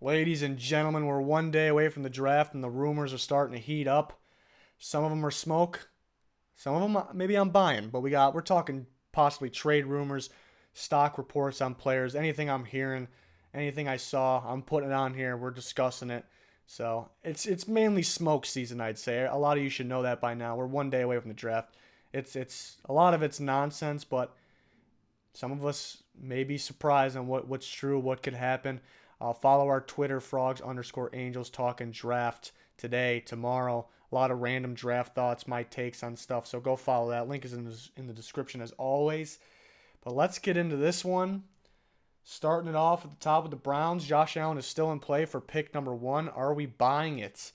Ladies and gentlemen, we're one day away from the draft and the rumors are starting to heat up. Some of them are smoke. Some of them maybe I'm buying, but we're talking possibly trade rumors, stock reports on players, anything I'm hearing, anything I saw, I'm putting it on here. We're discussing it. So it's mainly smoke season, I'd say. A lot of you should know that by now. We're one day away from the draft. It's a lot of it's nonsense, but some of us may be surprised on what's true, what could happen. Follow our Twitter, frogs_angels talking draft today, tomorrow. A lot of random draft thoughts, my takes on stuff. So go follow that. Link is in the description as always. But let's get into this one. Starting it off at the top with the Browns. Josh Allen is still in play for pick number 1. Are we buying it?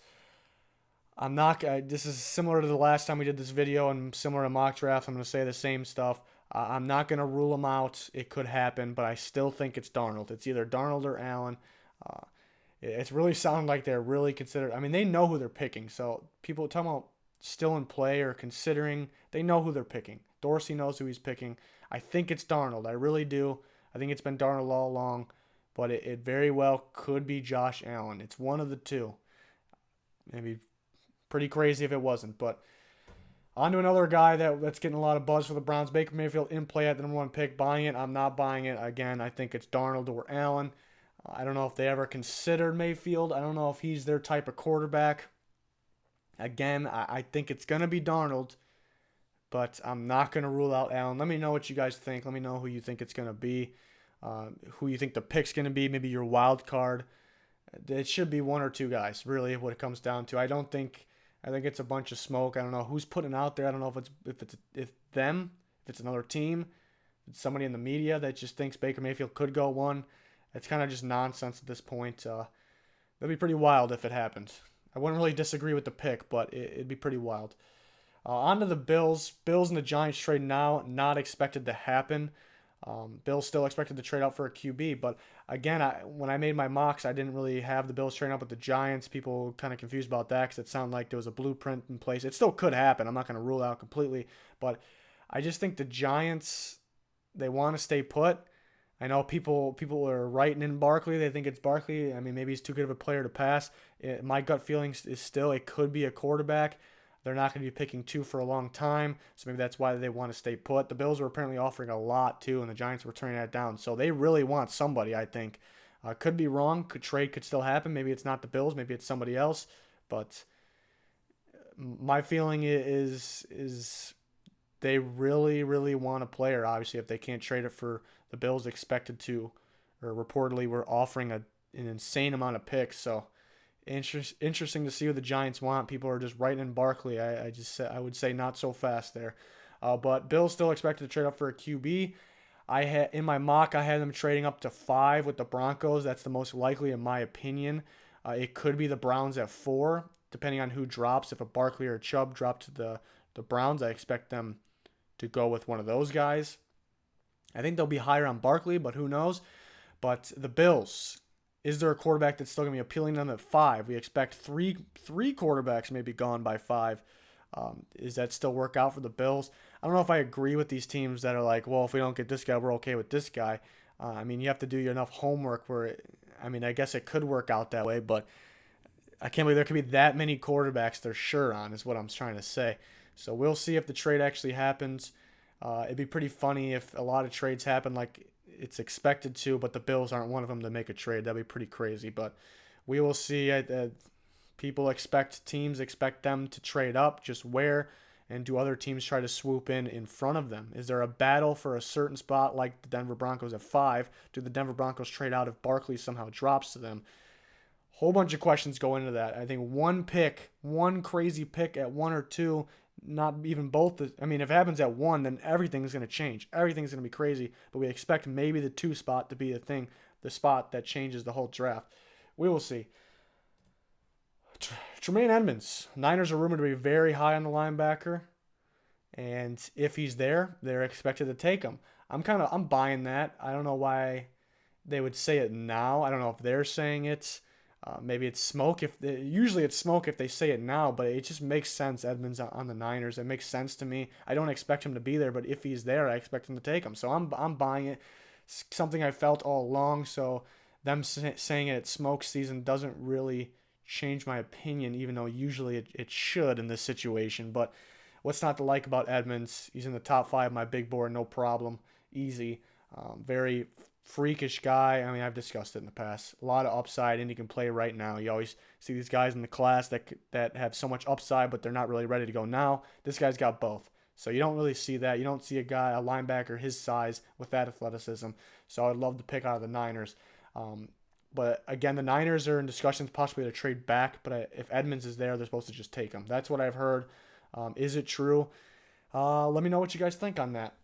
I'm not. This is similar to the last time we did this video and similar to mock draft. I'm going to say the same stuff. I'm not going to rule him out. It could happen, but I still think it's Darnold. It's either Darnold or Allen. It's really sounding like they're really considered. I mean, they know who they're picking. So people talking about still in play or considering, they know who they're picking. Dorsey knows who he's picking. I think it's Darnold. I really do. I think it's been Darnold all along, but it very well could be Josh Allen. It's one of the two. Maybe pretty crazy if it wasn't, but on to another guy that's getting a lot of buzz for the Browns. Baker Mayfield in play at the number 1 pick. Buying it? I'm not buying it. Again, I think it's Darnold or Allen. I don't know if they ever considered Mayfield. I don't know if he's their type of quarterback. Again, I think it's going to be Darnold, but I'm not going to rule out Allen. Let me know what you guys think. Let me know who you think it's going to be, who you think the pick's going to be, maybe your wild card. It should be one or two guys, really, what it comes down to. I think it's a bunch of smoke. I don't know who's putting it out there. I don't know if it's another team, if it's somebody in the media that just thinks Baker Mayfield could go 1. It's kind of just nonsense at this point. That'd be pretty wild if it happened. I wouldn't really disagree with the pick, but it'd be pretty wild. On to the Bills. Bills and the Giants trade now, not expected to happen. Bills still expected to trade out for a QB, but again, when I made my mocks, I didn't really have the Bills trading up with the Giants. People kind of confused about that because it sounded like there was a blueprint in place. It still could happen. I'm not going to rule it out completely, but I just think the Giants, they want to stay put. I know people are writing in Barkley. They think it's Barkley. I mean, maybe he's too good of a player to pass. My gut feeling is still it could be a quarterback. They're not going to be picking 2 for a long time, so maybe that's why they want to stay put. The Bills were apparently offering a lot too, and the Giants were turning that down. So they really want somebody, I think. Could be wrong. Trade could still happen. Maybe it's not the Bills. Maybe it's somebody else. But my feeling is they really, really want a player. Obviously, if they can't trade it for the Bills, expected to, or reportedly were offering an insane amount of picks. So interesting to see what the Giants want. People are just writing in Barkley. I would say not so fast there. But Bills still expected to trade up for a QB. In my mock, I had them trading up to 5 with the Broncos. That's the most likely in my opinion. It could be the Browns at 4, depending on who drops. If a Barkley or a Chubb drop to the Browns, I expect them to go with one of those guys. I think they'll be higher on Barkley, but who knows? But the Bills, is there a quarterback that's still going to be appealing to them at 5? We expect three quarterbacks may be gone by 5. Is that still work out for the Bills? I don't know if I agree with these teams that are like, well, if we don't get this guy, we're okay with this guy. I mean, you have to do enough homework I guess it could work out that way, but I can't believe there could be that many quarterbacks they're sure on, is what I'm trying to say. So we'll see if the trade actually happens. It'd be pretty funny if a lot of trades happen like it's expected to, but the Bills aren't one of them to make a trade. That'd be pretty crazy, but we will see. Teams expect them to trade up. Just where, and do other teams try to swoop in front of them? Is there a battle for a certain spot like the Denver Broncos at 5? Do the Denver Broncos trade out if Barkley somehow drops to them? Whole bunch of questions go into that. I think one crazy pick at 1 or 2, not even both. If it happens at 1, then everything's going to change. Everything's going to be crazy. But we expect maybe the 2 spot to be the spot that changes the whole draft. We will see. Tremaine Edmunds. Niners are rumored to be very high on the linebacker. And if he's there, they're expected to take him. I'm buying that. I don't know why they would say it now. I don't know if they're saying it. Maybe it's smoke. Usually it's smoke if they say it now, but it just makes sense. Edmunds on the Niners. It makes sense to me. I don't expect him to be there, but if he's there, I expect him to take him. So I'm buying it. Something I felt all along. So them saying it's smoke season doesn't really change my opinion, even though usually it should in this situation. But what's not to like about Edmunds? He's in the top 5 of my big board, no problem, easy. Very freakish guy. I mean, I've discussed it in the past. A lot of upside, and he can play right now. You always see these guys in the class that have so much upside, but they're not really ready to go now. This guy's got both. So you don't really see that. You don't see a linebacker his size with that athleticism. So I'd love to pick out of the Niners. But again, the Niners are in discussions possibly to trade back. But if Edmunds is there, they're supposed to just take him. That's what I've heard. Is it true? Let me know what you guys think on that.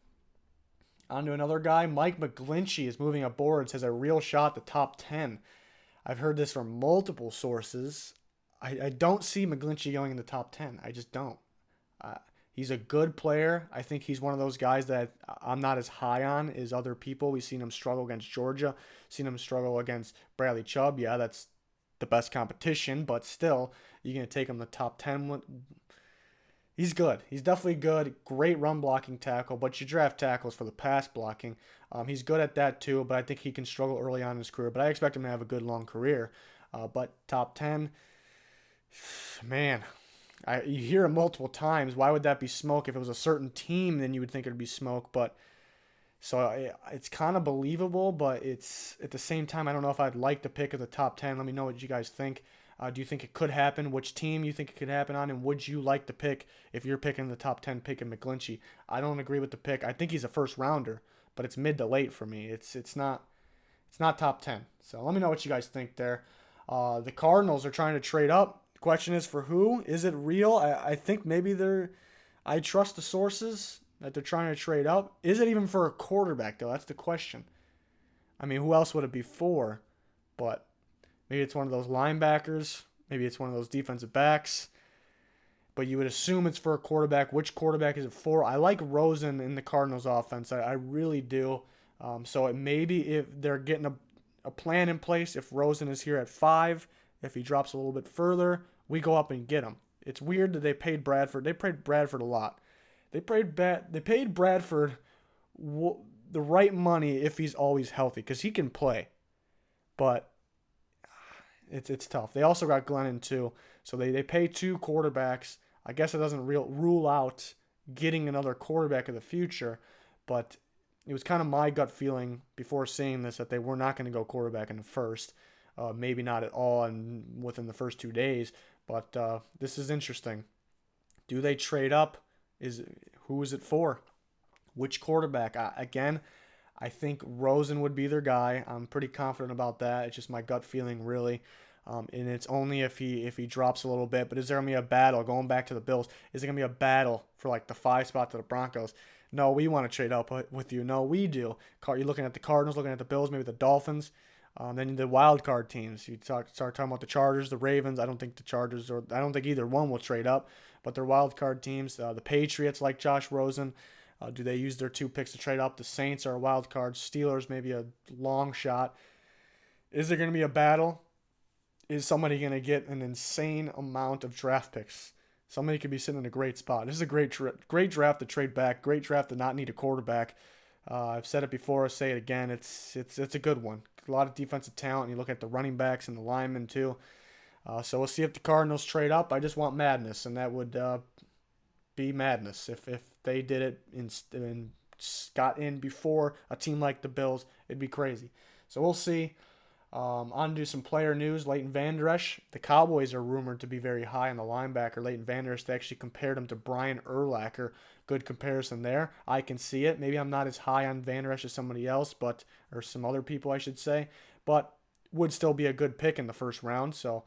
On to another guy. Mike McGlinchey is moving up boards, has a real shot at the top 10. I've heard this from multiple sources. I don't see McGlinchey going in the top 10. I just don't. He's a good player. I think he's one of those guys that I'm not as high on as other people. We've seen him struggle against Georgia, seen him struggle against Bradley Chubb. Yeah, that's the best competition, but still, you're going to take him the top 10. He's good. He's definitely good. Great run blocking tackle, but you draft tackles for the pass blocking. He's good at that too, but I think he can struggle early on in his career. But I expect him to have a good long career. But top 10, man, you hear it multiple times. Why would that be smoke? If it was a certain team, then you would think it would be smoke. But so it's kind of believable, but it's at the same time, I don't know if I'd like to pick at the top 10. Let me know what you guys think. Do you think it could happen? Which team you think it could happen on? And would you like to pick, if you're picking the top 10, picking McGlinchey? I don't agree with the pick. I think he's a first rounder, but it's mid to late for me. It's not top 10. So let me know what you guys think there. The Cardinals are trying to trade up. The question is for who? Is it real? I think maybe I trust the sources that they're trying to trade up. Is it even for a quarterback, though? That's the question. I mean, who else would it be for? But maybe it's one of those linebackers. Maybe it's one of those defensive backs. But you would assume it's for a quarterback. Which quarterback is it for? I like Rosen in the Cardinals offense. I really do. So it maybe if they're getting a plan in place, if Rosen is here at 5, if he drops a little bit further, we go up and get him. It's weird that they paid Bradford. They paid Bradford a lot. They paid Bradford the right money if he's always healthy, because he can play. But it's tough. They also got Glennon too, so they pay 2 quarterbacks. I guess it doesn't rule out getting another quarterback in the future, but it was kind of my gut feeling before seeing this that they were not going to go quarterback in the first. Maybe not at all and within the first 2 days, but this is interesting. Do they trade up? Who is it for? Which quarterback? Again, I think Rosen would be their guy. I'm pretty confident about that. It's just my gut feeling, really. And it's only if he drops a little bit. But is there going to be a battle? Going back to the Bills, is it going to be a battle for like the 5 spot to the Broncos? No, we want to trade up with you. No, we do. You're looking at the Cardinals, looking at the Bills, maybe the Dolphins. Then the wild card teams. You start talking about the Chargers, the Ravens. I don't think either one will trade up, but they're wild card teams. The Patriots like Josh Rosen. Do they use their 2 picks to trade up? The Saints are a wild card. Steelers maybe a long shot. Is there going to be a battle? Is somebody going to get an insane amount of draft picks? Somebody could be sitting in a great spot. This is a great draft to trade back. Great draft to not need a quarterback. I've said it before. I'll say it again. It's a good one. A lot of defensive talent. You look at the running backs and the linemen too. So we'll see if the Cardinals trade up. I just want madness, and that would be madness if they did it and got in before a team like the Bills. It'd be crazy. So we'll see. On to some player news. Leighton Vander Esch. The Cowboys are rumored to be very high on the linebacker. Leighton Vander Esch, they actually compared him to Brian Urlacher. Good comparison there. I can see it. Maybe I'm not as high on Vander Esch as somebody else, or some other people, I should say. But would still be a good pick in the first round. So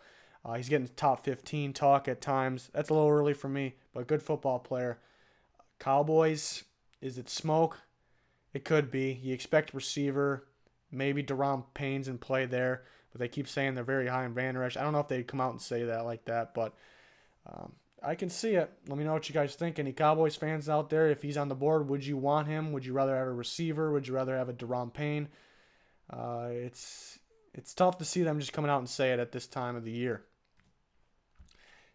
he's getting top 15 talk at times. That's a little early for me, but good football player. Cowboys, is it smoke? It could be. You expect receiver. Maybe Daron Payne's in play there, but they keep saying they're very high in Vander Esch. I don't know if they'd come out and say that like that, but I can see it. Let me know what you guys think. Any Cowboys fans out there, if he's on the board, would you want him? Would you rather have a receiver? Would you rather have a Daron Payne? It's tough to see them just coming out and say it at this time of the year.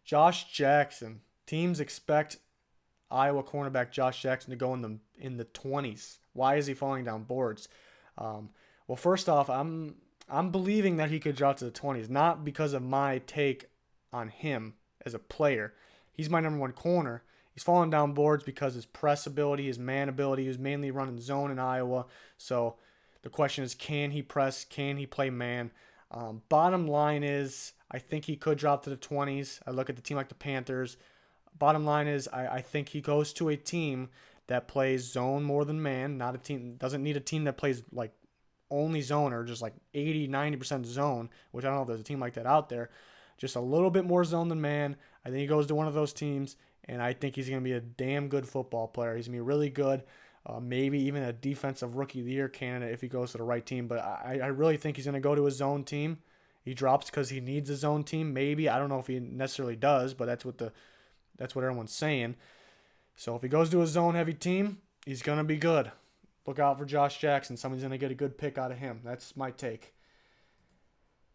Josh Jackson. Teams expect Iowa cornerback Josh Jackson to go in the 20s. Why is he falling down boards? Well, first off, I'm I'm believing that he could drop to the 20s, not because of my take on him as a player. He's my number one corner. He's falling down boards because his press ability, his man ability, he was mainly running zone in Iowa. So the question is, can he press? Can he play man? Bottom line is, I think he could drop to the 20s. I look at the team like the Panthers. Bottom line is, I think he goes to a team that plays zone more than man. Not a team, doesn't need a team that plays like only zone or just like 80-90% zone, which I don't know if there's a team like that out there. Just a little bit more zone than man. I think he goes to one of those teams, and I think he's going to be a damn good football player. He's going to be really good. Maybe even a defensive rookie of the year candidate if he goes to the right team. But I really think he's going to go to a zone team. He drops because he needs a zone team. Maybe. I don't know if he necessarily does, but that's what everyone's saying. So if he goes to a zone heavy team, he's going to be good. Look out for Josh Jackson. Somebody's going to get a good pick out of him. That's my take.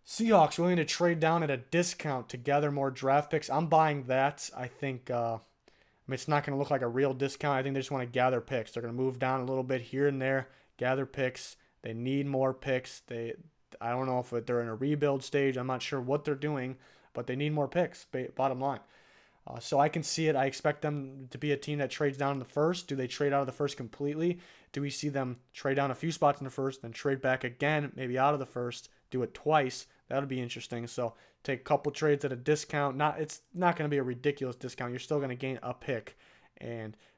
Seahawks willing to trade down at a discount to gather more draft picks. I'm buying that. I think it's not going to look like a real discount. I think they just want to gather picks. They're going to move down a little bit here and there, gather picks. They need more picks. I don't know if they're in a rebuild stage. I'm not sure what they're doing, but they need more picks, bottom line. So I can see it. I expect them to be a team that trades down in the first. Do they trade out of the first completely? Do we see them trade down a few spots in the first, then trade back again, maybe out of the first, do it twice? That would be interesting. So take a couple trades at a discount. It's not going to be a ridiculous discount. You're still going to gain a pick,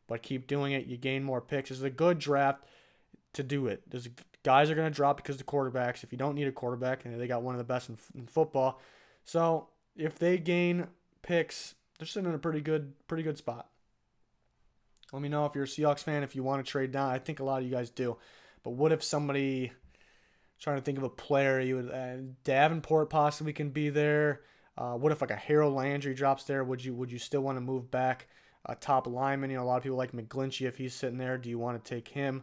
but keep doing it. You gain more picks. This is a good draft to do it. Guys are going to drop because of the quarterbacks. If you don't need a quarterback, and they got one of the best in football. So if they gain picks, they're sitting in a pretty good spot. Let me know if you're a Seahawks fan, if you want to trade down. I think a lot of you guys do. But what if somebody, trying to think of a player, Davenport possibly can be there. What if like a Harold Landry drops there? Would you still want to move back a top lineman? A lot of people like McGlinchey if he's sitting there. Do you want to take him?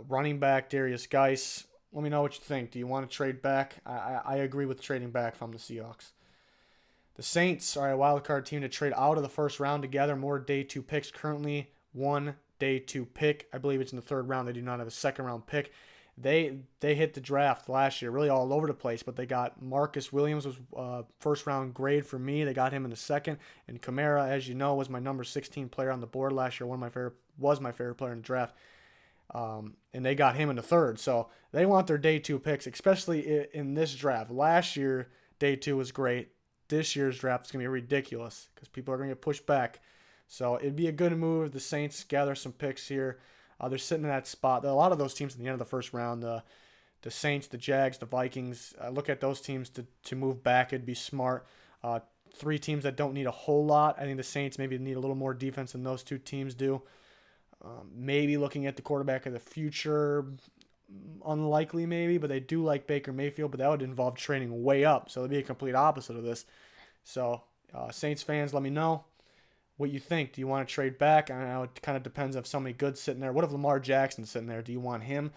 Running back Darius Geis. Let me know what you think. Do you want to trade back? I agree with trading back from the Seahawks. The Saints are a wild card team to trade out of the first round to gather more day 2 picks. Currently, 1 day 2 pick. I believe it's in the third round. They do not have a second round pick. They hit the draft last year, really all over the place, but they got Marcus Williams was first round grade for me. They got him in the second, and Kamara, as you know, was my number 16 player on the board last year. Was my favorite player in the draft. And they got him in the third. So they want their day 2 picks, especially in this draft. Last year, day 2 was great. This year's draft is going to be ridiculous because people are going to get pushed back. So it'd be a good move if the Saints gather some picks here. They're sitting in that spot. There are a lot of those teams in the end of the first round. The Saints, the Jags, the Vikings. Look at those teams to move back. It'd be smart. 3 teams that don't need a whole lot. I think the Saints maybe need a little more defense than those 2 teams do. Maybe looking at the quarterback of the future. Unlikely maybe, but they do like Baker Mayfield, but that would involve trading way up. So it'd be a complete opposite of this. So Saints fans, let me know what you think. Do you want to trade back? I know it kind of depends if somebody good's sitting there. What if Lamar Jackson's sitting there? Do you want him?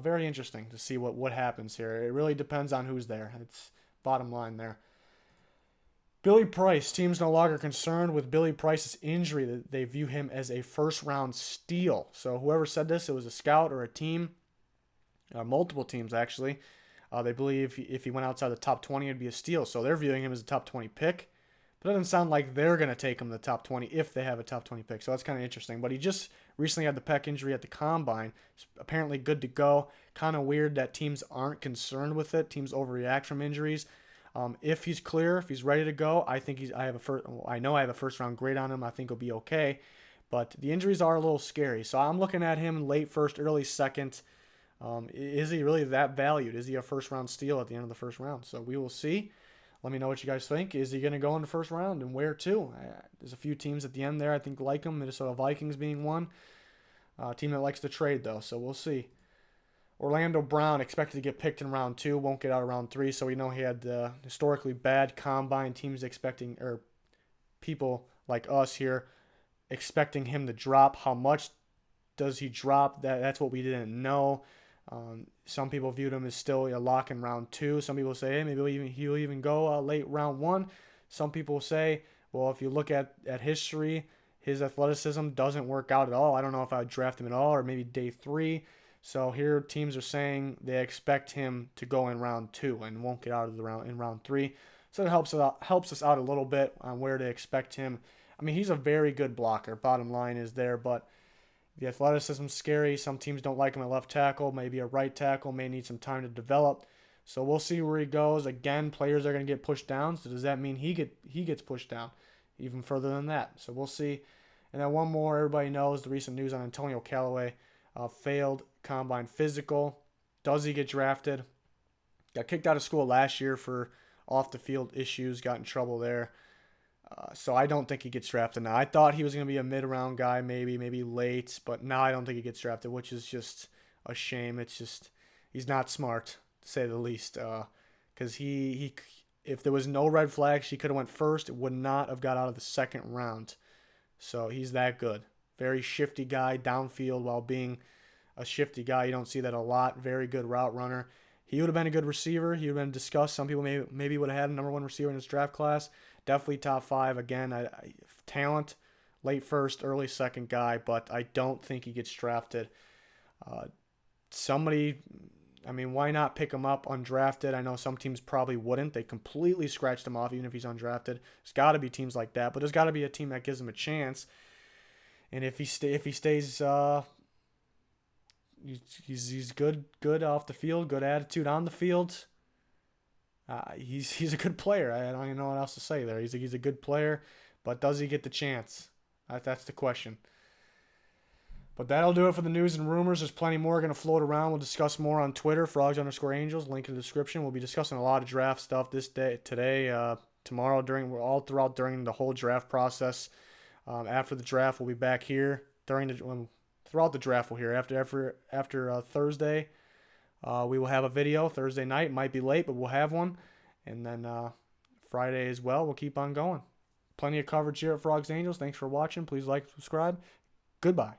Very interesting to see what happens here. It really depends on who's there. It's bottom line there. Billy Price. Teams no longer concerned with Billy Price's injury. They view him as a first-round steal. So whoever said this, it was a scout or a team. Multiple teams, actually. They believe if he went outside the top 20, it'd be a steal. So they're viewing him as a top 20 pick. But it doesn't sound like they're going to take him to the top 20 if they have a top 20 pick. So that's kind of interesting. But he just recently had the pec injury at the combine. It's apparently good to go. Kind of weird that teams aren't concerned with it. Teams overreact from injuries. If he's clear, if he's ready to go, I know I have a first round grade on him. I think he'll be okay. But the injuries are a little scary. So I'm looking at him late first, early second. Is he really that valued? Is he a first-round steal at the end of the first round? So we will see. Let me know what you guys think. Is he going to go in the first round, and where to? There's a few teams at the end there I think like him, Minnesota Vikings being one. A team that likes to trade, though, so we'll see. Orlando Brown expected to get picked in round 2, won't get out of round 3, so we know he had historically bad combine. Teams expecting, or people like us here, expecting him to drop. How much does he drop? That's what we didn't know. Some people viewed him as still a lock in round 2. Some people say, hey, maybe he'll even go late round 1. Some people say, well, if you look at history, his athleticism doesn't work out at all. I don't know if I would draft him at all, or maybe day 3. So here teams are saying they expect him to go in round 2 and won't get out of the round in round 3. So it helps us out a little bit on where to expect him. I mean, he's a very good blocker. Bottom line is there, but the athleticism's scary. Some teams don't like him at left tackle. Maybe a right tackle may need some time to develop. So we'll see where he goes. Again, players are going to get pushed down. So does that mean he gets pushed down even further than that? So we'll see. And then one more, everybody knows the recent news on Antonio Callaway. Failed combine physical. Does he get drafted? Got kicked out of school last year for off the field issues. Got in trouble there. So I don't think he gets drafted now. I thought he was going to be a mid-round guy, maybe late, but now I don't think he gets drafted, which is just a shame. It's just he's not smart, to say the least. Because he if there was no red flags, he could have went first. It would not have got out of the second round. So he's that good. Very shifty guy downfield while being a shifty guy. You don't see that a lot. Very good route runner. He would have been a good receiver. He would have been discussed. Some people maybe would have had a number 1 receiver in his draft class. Definitely top 5. Again, talent, late first, early second guy, but I don't think he gets drafted. Why not pick him up undrafted? I know some teams probably wouldn't. They completely scratched him off even if he's undrafted. There's got to be teams like that, but there's got to be a team that gives him a chance. And if he stays, he's good off the field, good attitude on the field. He's a good player. I don't even know what else to say there. He's a good player, but does he get the chance? That's the question. But that'll do it for the news and rumors. There's plenty more going to float around. We'll discuss more on Twitter, frogs_angels. Link in the description. We'll be discussing a lot of draft stuff today, tomorrow, during the whole draft process. After the draft, we'll be back here throughout the draft. We'll hear after Thursday. We will have a video Thursday night. It might be late, but we'll have one. And then Friday as well. We'll keep on going. Plenty of coverage here at Frogs Angels. Thanks for watching. Please like, subscribe. Goodbye.